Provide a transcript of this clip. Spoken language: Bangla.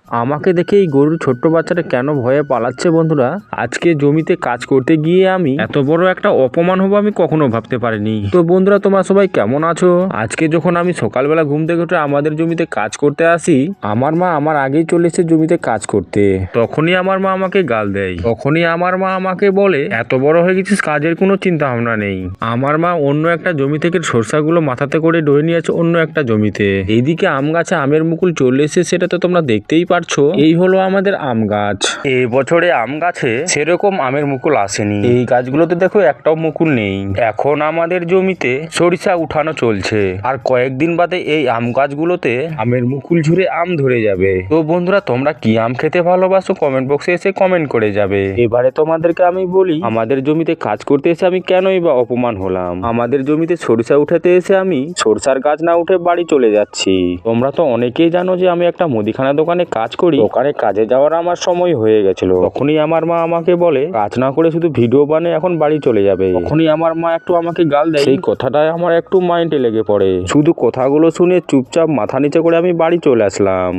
আমাকে দেখে এই গরুর ছোট্ট বাচ্চাটা কেন ভয়ে পালাচ্ছে বন্ধুরা। আজকে জমিতে কাজ করতে গিয়ে আমি এত বড় একটা অপমান হবো আমি কখনো ভাবতে পারিনি। তো বন্ধুরা, তোমরা সবাই কেমন আছো? আজকে যখন আমি সকালবেলা ঘুম থেকে উঠে আমাদের জমিতে কাজ করতে আসি, আমার মা আমার আগেই চলে এসে জমিতে কাজ করতে। তখনই আমার মা আমাকে গাল দেয়। তখনই আমার মা আমাকে বলে, এত বড় হয়ে গেছিস, কাজের কোনো চিন্তা ভাবনা নেই। আমার মা অন্য একটা জমি থেকে সরষাগুলো মাথাতে করে ডয়ে নিয়ে আছে অন্য একটা জমিতে। এইদিকে আম গাছে আমের মুকুল চলে এসেছে, সেটা তো তোমরা দেখতেই পারছো। এই হলো আমাদের আম গাছ। এই বছরে আম গাছে সেরকম আমের মুকুল আসেনি। এই গাছগুলোতে দেখো একটাও মুকুল নেই। এখন আমাদের জমিতে সরিষা উঠানো চলছে, আর কয়েকদিন বাদে এই আম গাছগুলোতে আমের মুকুল ঝুরে আম ধরে যাবে। তো বন্ধুরা, তোমরা কি আম খেতে ভালোবাসো কমেন্ট বক্সে এসে কমেন্ট করে যাবে। এবারে তোমাদেরকে আমি বলি, আমাদের জমিতে কাজ করতে এসে আমি কেনই বা অপমান হলাম। আমাদের জমিতে সরিষা উঠাতে এসে আমি সরষার গাছ না উঠে বাড়ি চলে যাচ্ছি। তোমরা তো অনেকেই জানো যে আমি একটা মুদিখানা দোকানে কাজ করি। ওখানে কাজে যাওয়ার আমার সময় হয়ে গেছিল। তখনই আমার মা আমাকে বলে, কাজ না করে শুধু ভিডিও বানিয়ে এখন বাড়ি চলে যাবে। তখনই আমার মা একটু আমাকে গাল দেয়। সেই কথাটাই আমার একটু মাইন্ডে লেগে পড়ে। শুধু কথাগুলো শুনে চুপচাপ মাথা নিচে করে আমি বাড়ি চলে আসলাম।